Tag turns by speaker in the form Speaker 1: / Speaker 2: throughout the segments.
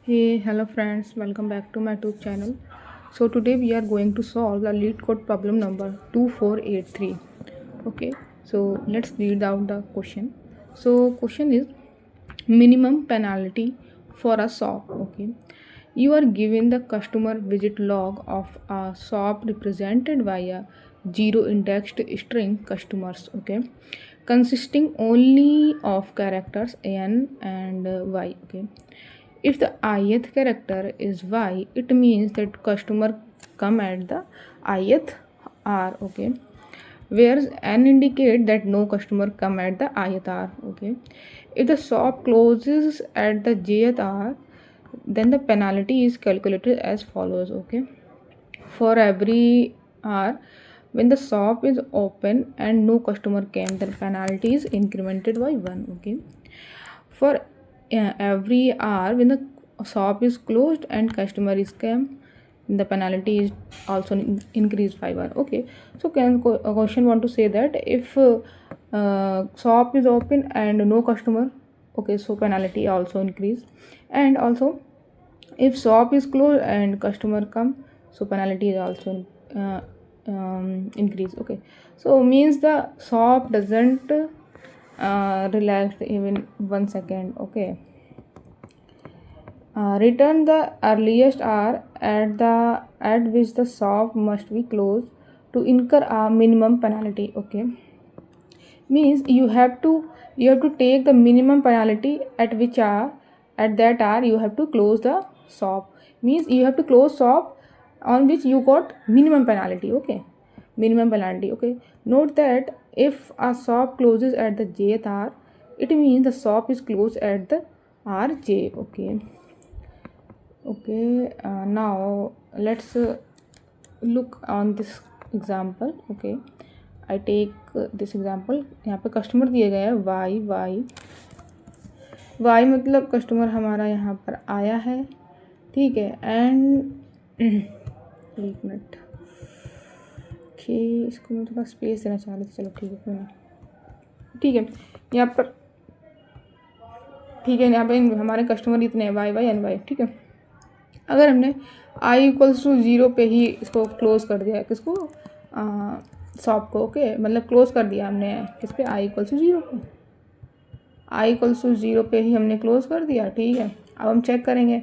Speaker 1: Hey, hello friends, welcome back to my YouTube channel. So today we are going to solve the lead code problem number 2483. Okay, so let's read out the question. So question is minimum penalty for a shop. Okay, you are given the customer visit log of a shop represented by a zero indexed string customers. Okay, consisting only of characters n and y. Okay, if the ith character is y, it means that customer come at the ith r. Okay, whereas n indicate that no customer come at the ith r. Okay, if the shop closes at the jth r, then the penalty is calculated as follows. Okay, for every hour when the shop is open and no customer came, the penalty is incremented by 1. Okay, for every hour when the shop is closed and customer is came, the penalty is also increased by 1. Okay, so a question want to say that if shop is open and no customer, okay, so penalty also increase. And also if shop is closed and customer come, so penalty is also increase. Okay, so means the shop doesn't relax even 1 second. Okay, return the earliest hour at which the shop must be closed to incur a minimum penalty. Okay, means you have to take the minimum penalty at which hour, at that hour you have to close the shop. Means you have to close shop on which you got minimum penalty. Okay, minimum penalty. Okay, note that if a shop closes at the jth hour, it means the shop is closed at the rj. Okay, now let's look on this example. Okay, I take this example. यहाँ पे customer दिया गया है Y. Y मतलब customer हमारा यहाँ पर आया है. ठीक है, एंड एक मिनट. ओके, इसको मैं थोड़ा स्पेस देना चाह रही थी. चलो ठीक है, कोई नहीं. ठीक है, यहाँ पर ठीक है, यहाँ पे हमारे कस्टमर इतने हैं वाई एन वाई. ठीक है, अगर हमने आई इक्वल्स टू 0 पे ही इसको क्लोज कर दिया है, किसको, शॉप को. ओके, मतलब क्लोज कर दिया हमने किस पे, आई इक्वल्स टू 0 पे. आई इक्वल्स टू 0 पे ही हमने क्लोज कर दिया. ठीक है, अब हम चेक करेंगे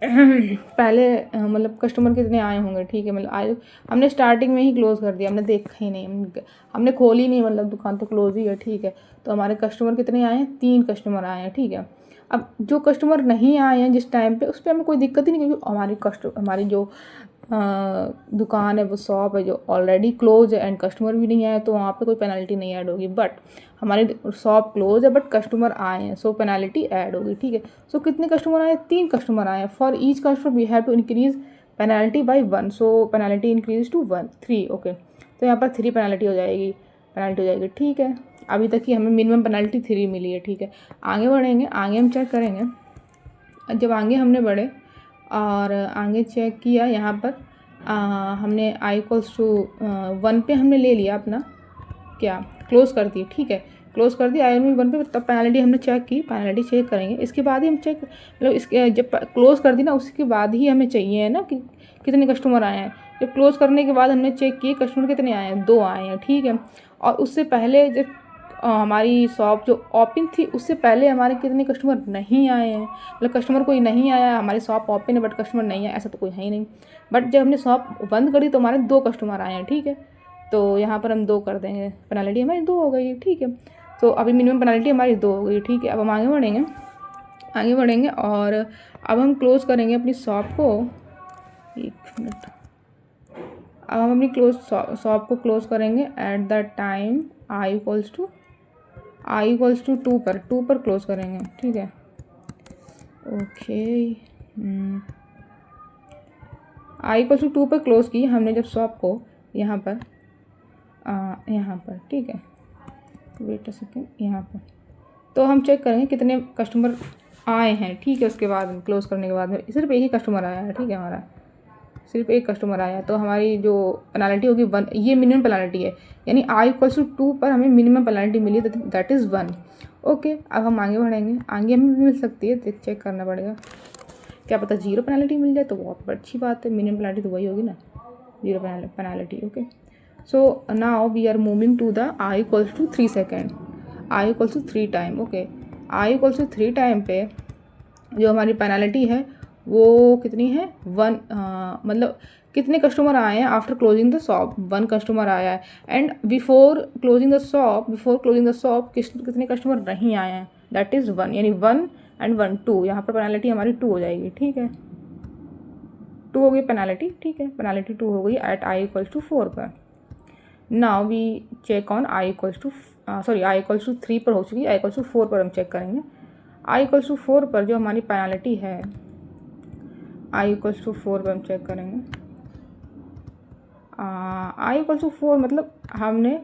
Speaker 1: पहले मतलब कस्टमर कितने आए होंगे. ठीक है, मतलब आए हमने स्टार्टिंग में ही क्लोज कर दिया, हमने देखा ही नहीं, हमने खोली नहीं, मतलब दुकान तो क्लोज ही है. ठीक है, तो हमारे कस्टमर कितने आए हैं, 3 कस्टमर आए हैं. ठीक है, अब जो कस्टमर नहीं आए हैं जिस टाइम पे, उस पर हमें कोई दिक्कत ही नहीं, क्योंकि हमारी जो दुकान है, वो शॉप है जो ऑलरेडी क्लोज है एंड कस्टमर भी नहीं आए, तो वहाँ पे कोई पेनल्टी नहीं ऐड होगी. बट हमारी शॉप क्लोज है बट कस्टमर आए हैं, सो पेनल्टी ऐड होगी. ठीक है, सो कितने कस्टमर आए, 3 कस्टमर आए हैं. For each customer we have to increase penalty by 1, so penalty increase to 3. Okay, तो यहाँ पर 3 पेनल्टी हो जाएगी. ठीक है, अभी तक की हमें मिनिमम पेनल्टी 3 मिली है. ठीक है, आगे बढ़ेंगे, आगे हम चेक करेंगे. जब आगे हमने बढ़े और आगे चेक किया, यहाँ पर हमने आई इक्वल्स टू 1 पे हमने ले लिया अपना, क्या, क्लोज कर दिए. ठीक है, क्लोज कर दिया आई 1 पे, तब पेनल्टी हमने चेक की. पेनल्टी चेक करेंगे, इसके बाद ही हम चेक, मतलब इसके जब क्लोज कर दी ना, उसके बाद ही हमें चाहिए है ना कि कितने कस्टमर आए हैं. जब क्लोज करने के बाद हमने चेक किए कस्टमर कितने आए हैं, 2 आए हैं. ठीक है, और उससे पहले जब हमारी शॉप जो ओपन थी, उससे पहले हमारे कितने कस्टमर नहीं आए हैं, मतलब कस्टमर कोई नहीं आया. हमारी शॉप ओपन है बट कस्टमर नहीं है, ऐसा तो कोई है ही नहीं. बट जब हमने शॉप बंद करी तो हमारे 2 कस्टमर आए हैं. ठीक है, तो यहाँ पर हम 2 कर देंगे, पेनल्टी हमारी 2 हो गई. ठीक है, तो अभी मिनिमम पेनल्टी हमारी 2 हो गई. ठीक है, अब हम आगे बढ़ेंगे और अब हम क्लोज करेंगे अपनी शॉप को. एक मिनट, अब हम अपनी शॉप को क्लोज करेंगे at the time i equals to 2 पर क्लोज करेंगे. ठीक है, ओके, आई इक्वल्स टू 2 पर क्लोज की हमने जब शॉप को, यहाँ पर. ठीक है, वेट अ सेकेंड, यहाँ पर तो हम चेक करेंगे कितने कस्टमर आए हैं. ठीक है, उसके बाद क्लोज करने के बाद में सिर्फ एक ही कस्टमर आया है. ठीक है, हमारा सिर्फ एक कस्टमर आया, तो हमारी जो पेनल्टी होगी 1, ये मिनिमम पेनल्टी है. यानी आई इक्वल्स टू 2 पर हमें मिनिमम पेनल्टी मिली, दैट इज़ 1. ओके, अब हम आगे बढ़ेंगे, आगे हमें भी मिल सकती है, चेक करना पड़ेगा. क्या पता 0 पेनल्टी मिल जाए तो बहुत अच्छी बात है, मिनिमम पेनल्टी तो वही होगी ना, 0 penalty. Okay, so now we are moving to the i equals to 3 second, i equals to 3 time. Okay, i equals to 3 time पे जो हमारी पेनल्टी है वो कितनी है, 1, मतलब कितने कस्टमर आए हैं after closing the shop, 1 customer आया है। And before closing the shop कितने कस्टमर नहीं आए हैं, दैट इज़ 1, यानी 1 एंड 1 2, यहाँ पर पेनल्टी हमारी 2 हो जाएगी। ठीक है, 2 हो गई पेनल्टी। ठीक है, पेनल्टी 2 हो गई एट i इक्वल्स टू 4 पर। Now we check on i equals to i equals to 3 पर हो चुकी है, i इक्वल्स टू 4 पर हम चेक करेंगे। i इक्वल्स टू 4 पर जो हमारी पेनल्टी है, i इक्वल्स टू 4 पर हम चेक करेंगे। i इक्वल्स टू 4 मतलब हमने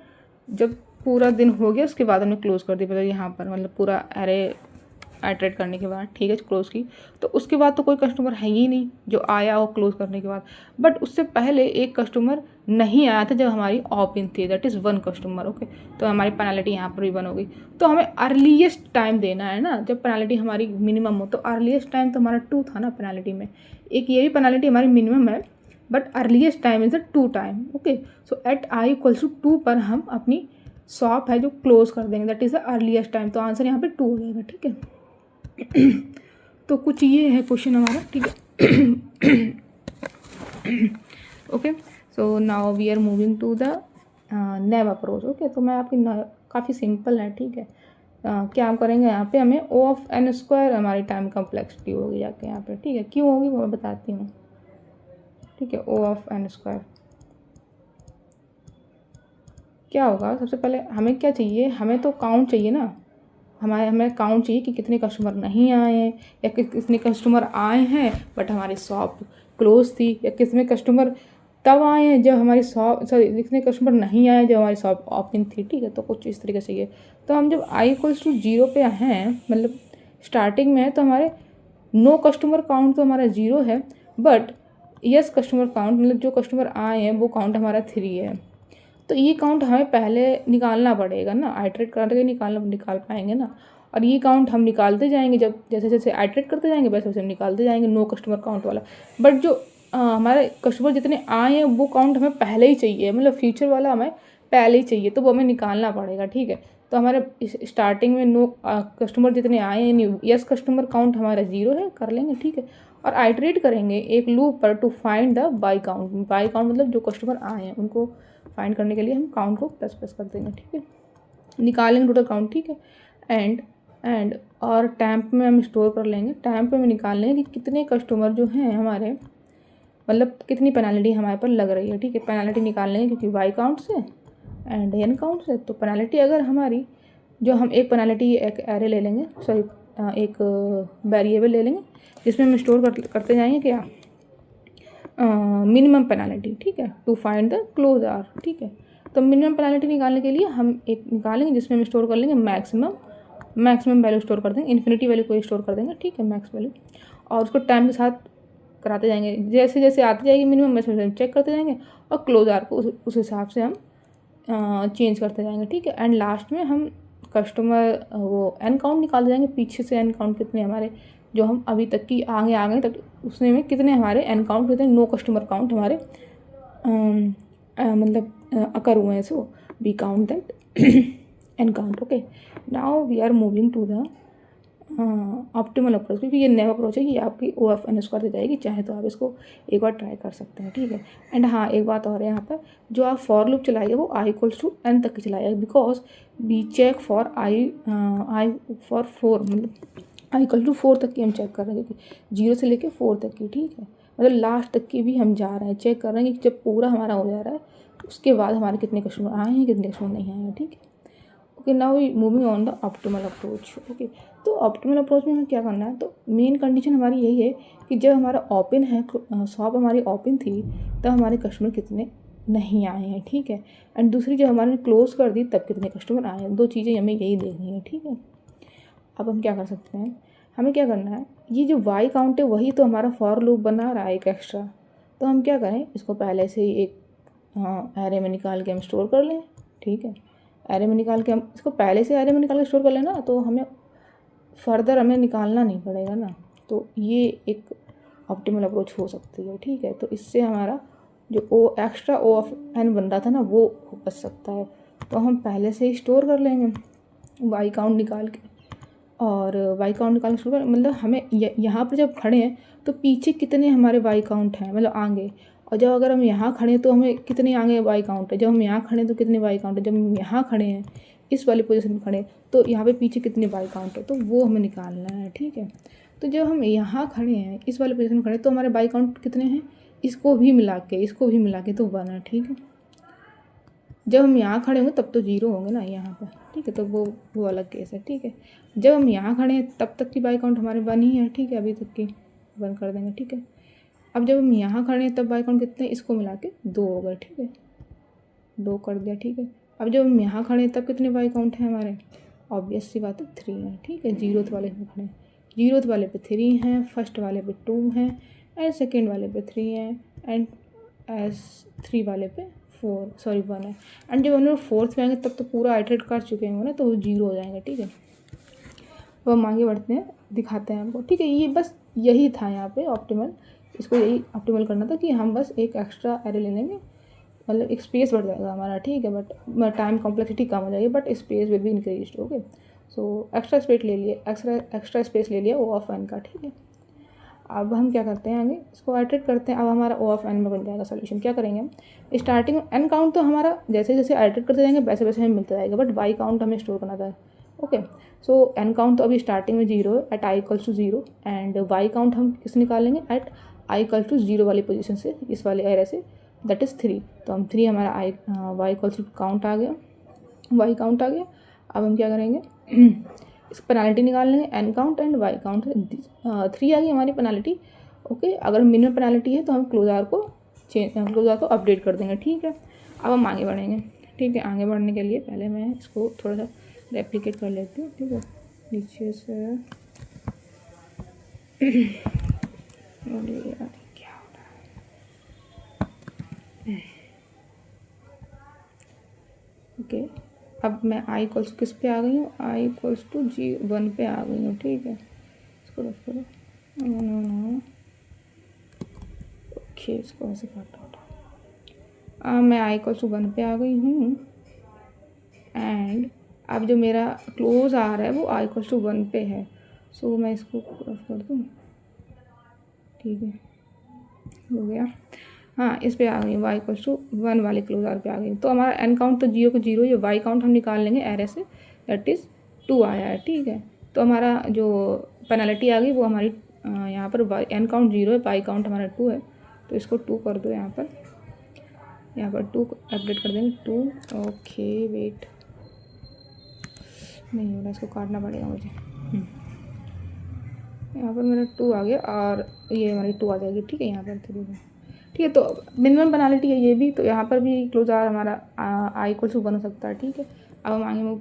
Speaker 1: जब पूरा दिन हो गया उसके बाद हमने क्लोज कर दी, मतलब यहाँ पर मतलब पूरा एरे आइटरेट करने के बाद, ठीक है, क्लोज की, तो उसके बाद तो कोई कस्टमर है ही नहीं जो आया हो क्लोज करने के बाद। बट उससे पहले एक कस्टमर नहीं आया था जब हमारी ओपन थी, दैट इज़ 1 कस्टमर। ओके, तो हमारी पेनल्टी यहाँ पर भी 1 हो गई। तो हमें अर्लीस्ट टाइम देना है ना, जब पेनल्टी हमारी मिनिमम हो, तो अर्लीस्ट टाइम तो हमारा 2 था ना पेनल्टी में। एक ये भी पेनल्टी हमारी मिनिमम है, but earliest time is the 2 time. Okay, so at i equals to 2 पर हम अपनी शॉप है जो क्लोज कर देंगे, that is the earliest time. तो आंसर यहाँ पे 2 हो जाएगा। ठीक है, तो कुछ ये है क्वेश्चन हमारा। ठीक है, okay, so now we are moving to the naive approach. Okay, तो मैं आपकी काफ़ी सिंपल है। ठीक है, क्या हम करेंगे यहाँ पे, हमें O ऑफ n स्क्वायर हमारी टाइम कम्प्लेक्सिटी होगी जाके यहाँ पे। ठीक है, क्यों होगी वो मैं बताती हूँ। ठीक है, O ऑफ n स्क्वायर क्या होगा, सबसे पहले हमें क्या चाहिए, हमें तो काउंट चाहिए ना, हमें काउंट चाहिए कि कितने कस्टमर नहीं आए हैं, या कितने कस्टमर आए हैं बट हमारी शॉप क्लोज थी, या कितने कस्टमर तब आए हैं जब हमारी शॉप, सॉरी, कितने कस्टमर नहीं आए जब हमारी शॉप ओपन थी। ठीक है, तो कुछ इस तरीके से ये, तो हम जब i इक्वल्स टू 0 पे हैं, मतलब स्टार्टिंग में है, तो हमारे नो कस्टमर काउंट तो हमारा 0 है, बट यस कस्टमर काउंट मतलब जो कस्टमर आए हैं वो काउंट हमारा 3 है। तो ये काउंट हमें पहले निकालना पड़ेगा ना, आइटरेट करके निकाल पाएंगे ना, और ये काउंट हम निकालते जाएंगे, जब जैसे जैसे आइटरेट करते जाएंगे वैसे वैसे हम निकालते जाएंगे नो कस्टमर काउंट वाला। बट जो हमारे कस्टमर जितने आए हैं वो काउंट हमें पहले ही चाहिए, मतलब फ्यूचर वाला हमें पहले ही चाहिए, तो वो हमें निकालना पड़ेगा। ठीक है, तो हमारे स्टार्टिंग में नो कस्टमर जितने आए हैं, यस कस्टमर काउंट हमारा 0 है, कर लेंगे। ठीक है, और आइटरेट करेंगे एक लूप पर to find the y count. Y count मतलब जो कस्टमर आए हैं उनको फाइंड करने के लिए हम काउंट को प्लस प्लस कर देंगे। ठीक है, निकालेंगे टोटल काउंट। ठीक है, एंड और टैम्प में हम स्टोर कर लेंगे, टैम्प में निकाल लेंगे कि कितने कस्टमर जो हैं हमारे, मतलब कितनी पेनल्टी हमारे पर लग रही है। ठीक है, पेनल्टी निकाल लेंगे क्योंकि वाई काउंट से एंड एन काउंट से। तो पेनल्टी अगर हमारी, जो हम एक पेनल्टी एक एरे ले लेंगे, सॉरी एक वेरिएबल ले लेंगे जिसमें हम स्टोर करते जाएंगे क्या, मिनिमम पेनल्टी। ठीक है, to find the close hour. ठीक है, तो मिनिमम पेनल्टी निकालने के लिए हम एक निकालेंगे जिसमें हम स्टोर कर लेंगे मैक्सिमम वैल्यू स्टोर कर देंगे, इन्फिनिटी वैल्यू को स्टोर कर देंगे। ठीक है, मैक्स वैल्यू, और उसको टाइम के साथ कराते जाएंगे, जैसे जैसे आती जाएगी मिनिमम वैसे वैसे हम चेक करते जाएंगे, और क्लोज आर को उस हिसाब से हम चेंज करते जाएंगे। ठीक है, एंड लास्ट में हम कस्टमर वो एन काउंट निकालते जाएंगे, पीछे से एन काउंट कितने हमारे जो हम अभी तक की आगे आ गए तक उसने में कितने हमारे एन काउंट, कितने नो कस्टमर काउंट हमारे मतलब अकर हुए हैं। So we count that n count. Okay, now we are moving to the optimal approach, क्योंकि ये नया अप्रोच है कि आपकी ओ एफ एन स्क्वायर दी जाएगी, चाहे तो आप इसको एक बार ट्राई कर सकते हैं। ठीक है, एंड हाँ एक बात और है, यहाँ पर जो आप फॉर लूप चलाइए वो i इक्वल्स टू n तक की चलाइए, because we check for i for 4, मतलब i इक्वल टू 4 तक की हम चेक कर रहे हैं, क्योंकि 0 से लेके 4 तक की। ठीक है, मतलब लास्ट तक की भी हम जा रहे हैं, चेक कर रहे हैं कि जब पूरा हमारा हो जा रहा है उसके बाद हमारे कितने कस्टमर आए हैं, कितने कस्टमर नहीं आए हैं। ठीक है, okay, now we moving on the optimal approach. Okay, तो ऑप्टिमल अप्रोच में हमें क्या करना है, तो मेन कंडीशन हमारी यही है कि जब हमारा ओपन है, शॉप हमारी ओपन थी, तब हमारे कस्टमर कितने नहीं आए हैं। ठीक है, एंड दूसरी जब हमारे क्लोज कर दी तब कितने कस्टमर आए हैं, 2 चीज़ें हमें यही देखनी है। ठीक है, अब हम क्या कर सकते हैं, हमें क्या करना है, ये जो वाई काउंट है वही तो हमारा फॉर लूप बना रहा है एक एक्स्ट्रा, तो हम क्या करें, इसको पहले से ही एक एरे में निकाल के हम स्टोर कर लें। ठीक है, एरे में निकाल के हम इसको पहले से एरे में निकाल के स्टोर कर लेना, तो हमें फर्दर हमें निकालना नहीं पड़ेगा ना। तो ये एक ऑप्टिमल अप्रोच हो सकती है, ठीक है। तो इससे हमारा जो एक्स्ट्रा ओ ऑफ एन बन रहा था ना वो बच सकता है। तो हम पहले से ही स्टोर कर लेंगे वाई काउंट निकाल के, और वाई काउंट निकाल के स्टोर कर, मतलब हमें यहाँ पर जब खड़े हैं तो पीछे कितने हमारे वाई काउंट हैं, मतलब आगे, और जब अगर हम यहाँ खड़े हैं तो हमें कितने आगे वाई काउंट है, जब हम यहाँ खड़े हैं तो कितने वाई काउंट है, जब हम यहाँ खड़े हैं इस वाली पोजीशन में खड़े तो यहाँ पे पीछे कितने वाई काउंट है, तो वो हमें निकालना है, ठीक है। तो जब हम यहाँ खड़े हैं इस वाले पोजीशन में खड़े तो हमारे वाई काउंट कितने हैं, इसको भी मिला के तो 1 है, ठीक है। जब हम यहाँ खड़े होंगे तब तो 0 होंगे ना यहाँ पर, ठीक है। तो वो अलग केस है, ठीक है। जब हम यहाँ खड़े हैं तब तक की वाई काउंट हमारे 1 ही है, ठीक है, अभी तक की 1 कर देंगे, ठीक है। अब जब हम यहाँ खड़े हैं तब वाई काउंट कितने, इसको मिला के 2 हो गए, ठीक है, 2 कर दिया, ठीक है। अब जब हम यहाँ खड़े हैं तब कितने वाई काउंट हैं हमारे, ऑब्वियस सी बात है 3 है, ठीक है। 0th वाले पे खड़े, 0th वाले पे 3 हैं, फर्स्ट वाले पे 2 हैं, एंड सेकेंड वाले पे 3 हैं, एंड एस 3 वाले पे 1 है। एंड जब हम लोग 4th में आएंगे तब तो पूरा आइटरेट कर चुके होंगे ना, तो वो 0 हो जाएंगे, ठीक है। तो हम आगे बढ़ते हैं, दिखाते हैं आपको, ठीक है। ये बस यही था यहाँ पे ऑप्टिमल, इसको यही ऑप्टिमल करना था कि हम बस एक एक्स्ट्रा एरे ले लेंगे, मतलब एक स्पेस बढ़ जाएगा हमारा, ठीक है, बट टाइम कॉम्प्लेक्सिटी कम हो जाएगी, but space will be increase, okay. So extra space ले लिए, एक्स्ट्रा स्पेस ले लिया ओ ऑफ एन का, ठीक है। अब हम क्या करते हैं, आगे इसको आइटरेट करते हैं। अब हमारा ओ ऑफ एन में बन जाएगा सोल्यूशन। क्या करेंगे हम, स्टार्टिंग में एन काउंट तो हमारा जैसे जैसे आइटरेट करते जाएंगे वैसे वैसे हमें मिलता जाएगा, बट वाई काउंट हमें स्टोर करना था, ओके। सो एन काउंट तो अभी स्टार्टिंग में 0 है at i equals to 0, and y count हम किस निकालेंगे एट आई इक्वल टू 0 वाली पोजीशन से, इस वाले एरे से, दैट इज़ 3। तो हम 3 हमारा आई वाई इक्वल्स टू काउंट आ गया, वाई काउंट आ गया। अब हम क्या करेंगे इस पेनाल्टी निकाल लेंगे, n count and y count, 3 आ गई हमारी पेनाल्टी, ओके। अगर मिनिमम पेनाल्टी है तो हम क्लोजार को अपडेट कर देंगे, ठीक है। अब हम आगे बढ़ेंगे, ठीक है। आगे बढ़ने के लिए पहले मैं इसको थोड़ा सा रेप्लिकेट कर लेती हूँ, ठीक है, नीचे से क्या हो रहा है, ओके। अब मैं आई इक्वल्स किस पे आ गई हूँ, आई इक्वल्स टू G1 पे आ गई हूँ, ठीक है। इसको रख करो, ओके, इसको ऐसे काटा, मैं आई इक्वल्स टू 1 पे आ गई हूँ, एंड अब जो मेरा क्लोज आ रहा है वो आई इक्वल्स टू 1 पे है। सो मैं इसको क्रॉस कर दूँ, ठीक है, हो गया। हाँ, इस पे आ गई वाई इक्वल्स टू 1 वाले क्लोज आर पे आ गई। तो हमारा एन काउंट तो 0 को 0, ये वाई काउंट हम निकाल लेंगे एरे से, दैट इज़ 2 आया है, ठीक है। तो हमारा जो पेनल्टी आ गई वो हमारी यहाँ पर एन काउंट 0 है, वाई काउंट हमारा 2 है, तो इसको 2 कर दो यहाँ पर 2 अपडेट कर देंगे 2, ओके। वेट, नहीं हो रहा, इसको काटना पड़ेगा मुझे। यहाँ पर मेरा 2 आ गया और ये हमारी 2 आ जाएगी, ठीक है, यहाँ पर 3 है, ठीक है। तो मिनिमम पेनाल्टी है ये भी, तो यहाँ पर भी क्लोज आर हमारा आई इक्वल्स टू 1 हो सकता है, ठीक है। अब हम आगे मूव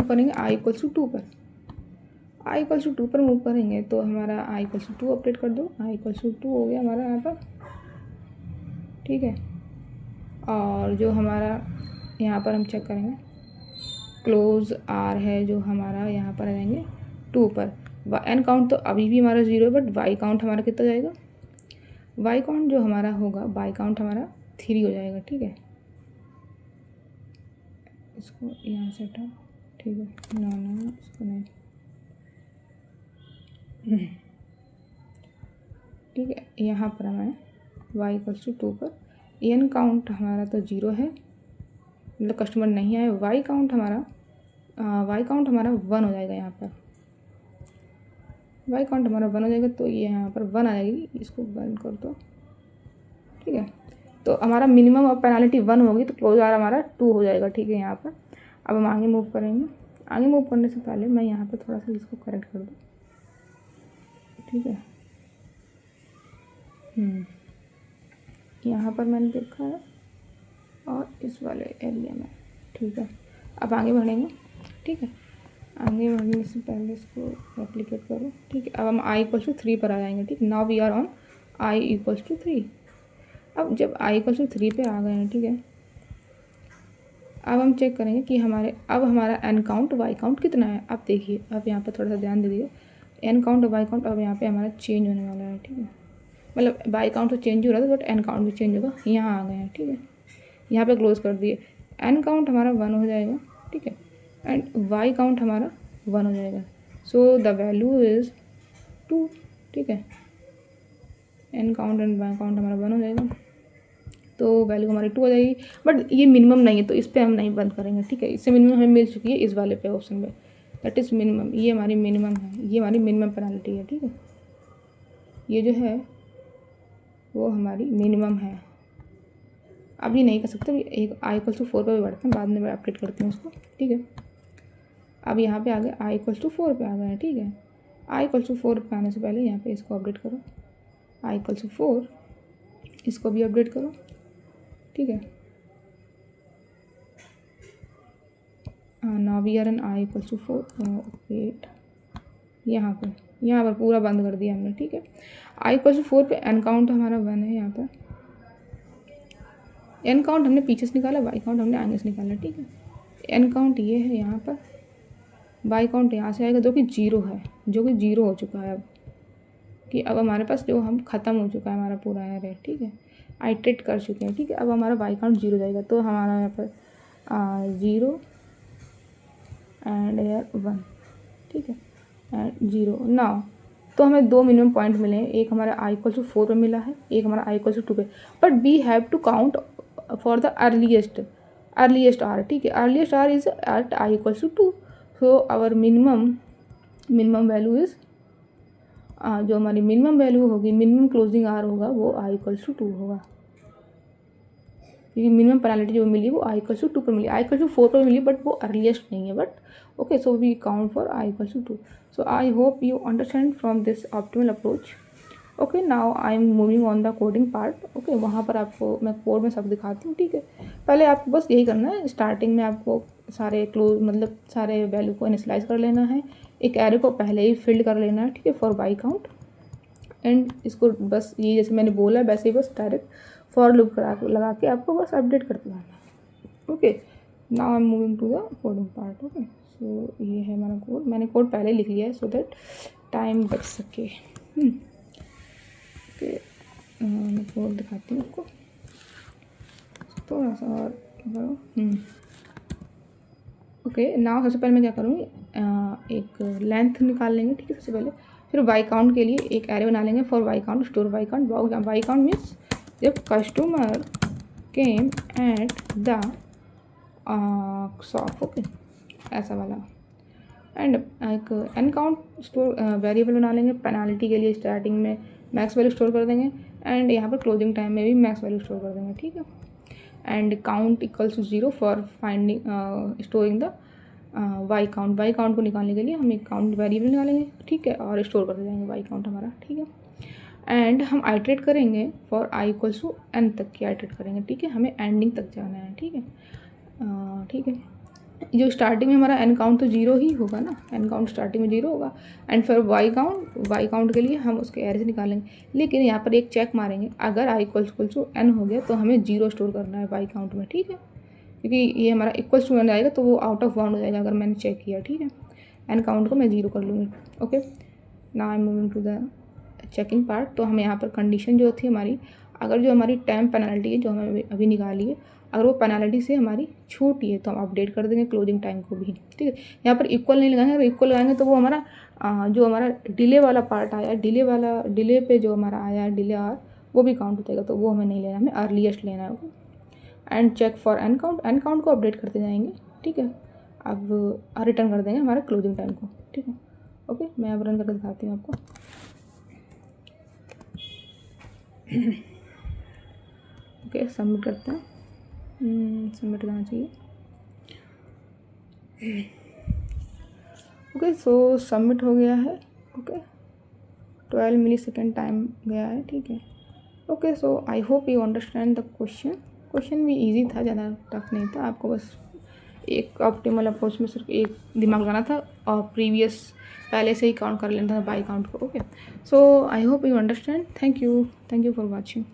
Speaker 1: करेंगे आई इक्वल्स टू 2 पर, आई इक्वल्स टू 2 पर मूव करेंगे, तो हमारा आई इक्वल्स टू 2 अपडेट कर दो, आई इक्वल्स टू 2 हो गया हमारा यहाँ पर, ठीक है। और जो हमारा यहाँ पर हम चेक करेंगे क्लोज आर है जो हमारा, यहाँ पर आ जाएंगे 2 पर। एन काउंट तो अभी भी हमारा 0 है, बट वाई काउंट हमारा कितना जाएगा, वाई काउंट जो हमारा होगा, वाई काउंट हमारा 3 हो जाएगा, ठीक है। इसको यहाँ से हटाओ, ठीक है, ना इसको नहीं, ठीक है। यहाँ पर हमें वाई इक्वल्स टू 2 पर एन काउंट हमारा तो 0 है, मतलब कस्टमर नहीं आए, वाई काउंट हमारा 1 हो जाएगा, यहाँ पर वाई काउंट हमारा 1 हो जाएगा, तो ये यहाँ पर 1 आ जाएगी, इसको बंद कर दो, ठीक है। तो हमारा मिनिमम और पेनाल्टी 1 होगी, तो क्लोज आर हमारा 2 हो जाएगा, ठीक है, यहाँ पर। अब हम आगे मूव करेंगे, आगे मूव करने से पहले मैं यहाँ पर थोड़ा सा इसको करेक्ट कर दूँ, ठीक है। यहाँ पर मैंने देखा है और इस वाले एरिया में, ठीक है। अब आगे बढ़ेंगे, ठीक है। आगे बढ़ने से पहले इसको रेप्लिकेट करो, ठीक है। अब हम आई इक्वल्स टू 3 पर आ जाएंगे, ठीक है। Now we are on i equals to 3। अब जब आई इक्वल्स टू 3 पे आ गए हैं, ठीक है, अब हम चेक करेंगे कि हमारा एन काउंट वाई काउंट कितना है। अब देखिए, अब यहाँ पर थोड़ा सा ध्यान दीजिए, एन काउंट और वाई काउंट अब यहाँ पे हमारा चेंज होने वाला है, ठीक है। मतलब वाई काउंट तो चेंज हो रहा था बट एन काउंट भी चेंज होगा, यहाँ आ गए हैं, ठीक है। यहाँ पे क्लोज कर दिए, एन काउंट हमारा 1 हो जाएगा, ठीक है, एंड वाई काउंट हमारा 1 हो जाएगा। सो द वैल्यू इज़ 2, ठीक है। N count and y count हमारा 1 हो जाएगा, तो वैल्यू हमारी 2 हो जाएगी। बट ये मिनिमम नहीं है तो इस पर हम नहीं बंद करेंगे, ठीक है। इससे मिनिमम हमें मिल चुकी है इस वाले पे ऑप्शन में, दैट इज़ मिनिमम। ये हमारी मिनिमम है, ये हमारी मिनिमम पेनल्टी है, ठीक है। ये जो है वो हमारी मिनिमम है। अब ये नहीं कर सकते, एक आई इक्वल टू 4 पर भी बढ़ते हैं, बाद में मैं अपडेट करती हूँ उसको, ठीक है। अब यहाँ पे आ गए आई इक्वल टू 4 पे आ गए हैं, ठीक है। आई इक्वल टू 4 पे आने से पहले यहाँ पे इसको अपडेट करो, आई इक्वल टू 4, इसको भी अपडेट करो, ठीक है। Now we are on i equal to 4, wait, यहाँ पर पूरा बंद कर दिया हमने, ठीक है। आई इक्वल टू 4 पे एन काउंट हमारा 1 है, यहाँ पर एन काउंट हमने पीछे से निकाला, वाई काउंट हमने आगे से निकाला, ठीक है। एन काउंट ये है यहाँ पर, वाई काउंट यहाँ से आएगा जो कि 0 है, जो कि 0 हो चुका है अब, कि अब हमारे पास जो हम ख़त्म हो चुका है हमारा पूरा एरे, ठीक है, आइट्रेट कर चुके हैं, ठीक है। अब हमारा वाई काउंट 0 जाएगा, तो हमारा यहाँ पर 0 एंड एयर 1, ठीक है, एंड 0 नाउ। तो हमें 2 मिनिमम पॉइंट मिले हैं, एक हमारा आई इक्वल टू 4 पे मिला है, एक हमारा आई इक्वल टू 2 पे, but we have to count for the earliest hour, ठीक है। Earliest hour is at i equal to 2, so our minimum value is, जो हमारी मिनिमम वैल्यू होगी, मिनिमम क्लोजिंग आर होगा वो आई इक्वल टू 2 होगा, क्योंकि मिनिमम पेनल्टी जो मिली वो आई इक्वल टू 2 पर मिली, आई इक्वल टू 4 पर मिली बट वो अर्लीस्ट नहीं है, but okay, so we count for i equal to 2। So I hope you understand from this optimal approach. Okay, now I am moving on the coding part, okay. वहाँ पर आपको मैं code में सब दिखाती हूँ, ठीक है। पहले आपको बस यही करना है, स्टार्टिंग में आपको सारे मतलब सारे वैल्यू को इनिशियलाइज कर लेना है, एक एरे को पहले ही फिल्ड कर लेना है, ठीक है, फॉर वाई काउंट, एंड इसको बस ये जैसे मैंने बोला वैसे ही बस डायरेक्ट फॉर लूप लगा के आपको बस अपडेट करते जाना है। Okay, now I am moving to the coding part. Okay, so ये है हमारा कोड, मैंने कोड पहले लिख लिया है सो दैट टाइम बच सके। ओके, मैं कोड दिखाती हूँ आपको थोड़ा सा और करो। ओके, नाउ सबसे पहले मैं क्या करूँगी, एक लेंथ निकाल लेंगे, ठीक है, सबसे पहले। फिर वाई काउंट के लिए एक एरे बना लेंगे for Y count, store Y count. Y count means जब customer came at the shop, okay, ऐसा वाला। एंड एक एन काउंट स्टोर वेरिएबल बना लेंगे पेनाल्टी के लिए, स्टार्टिंग में मैक्स वैल्यू स्टोर कर देंगे एंड यहाँ पर क्लोजिंग टाइम में भी मैक्स वैल्यू स्टोर कर देंगे, ठीक है। And count equals to 0 for finding storing the y count. Y count को निकालने के लिए हम एक काउंट वेरिएबल निकालेंगे, ठीक है, और स्टोर कर जाएंगे वाई काउंट हमारा, ठीक है। एंड हम आइट्रेट करेंगे for i equals to n तक की आइट्रेट करेंगे, ठीक है, हमें एंडिंग तक जाना है, ठीक है। ठीक है, जो स्टार्टिंग में हमारा एन काउंट तो 0 ही होगा ना, एन काउंट स्टार्टिंग में 0 होगा। एंड फिर वाई काउंट के लिए हम उसके एरे से निकालेंगे, लेकिन यहाँ पर एक चेक मारेंगे, अगर आई इक्वल टू एन हो गया तो हमें 0 स्टोर करना है वाई काउंट में, ठीक है, क्योंकि ये हमारा इक्वल्स टू एन आएगा तो वो आउट ऑफ बाउंड हो जाएगा अगर मैंने चेक किया, ठीक है। एन काउंट को मैं 0 कर लूँगी। Okay, now I am moving to the checking part. तो हमें यहाँ पर कंडीशन जो थी हमारी, अगर जो हमारी टाइम पेनल्टी है जो हमें अभी निकाली है, अगर वो पेनल्टी से हमारी छोटी है तो हम अपडेट कर देंगे क्लोजिंग टाइम को भी, ठीक है। यहाँ पर इक्वल नहीं लगाएंगे, अगर इक्वल लगाएंगे तो वो हमारा जो हमारा डिले वाला पार्ट आया, डिले पे जो हमारा आया डिले आर, वो भी काउंट हो जाएगा, तो वो हमें नहीं लेना, हमें अर्लीस्ट लेना है। And check for n count को अपडेट करते जाएंगे, ठीक है। अब रिटर्न कर देंगे हमारे क्लोजिंग टाइम को, ठीक है। ओके, मैं अब रन करके दिखाती हूँ आपको। ओके, सबमिट करते हैं, सबमिट करना चाहिए। ओके, सो सबमिट हो गया है। ओके, 12 मिलीसेकेंड टाइम गया है, ठीक है। Okay, so I hope you understand the question भी इजी था, ज़्यादा टफ नहीं था। आपको बस एक ऑप्टिमल अप्रोच में सिर्फ एक दिमाग लगाना था और प्रीवियस पहले से ही काउंट कर लेना था बाई काउंट को। Okay, so I hope you understand. Thank you for watching.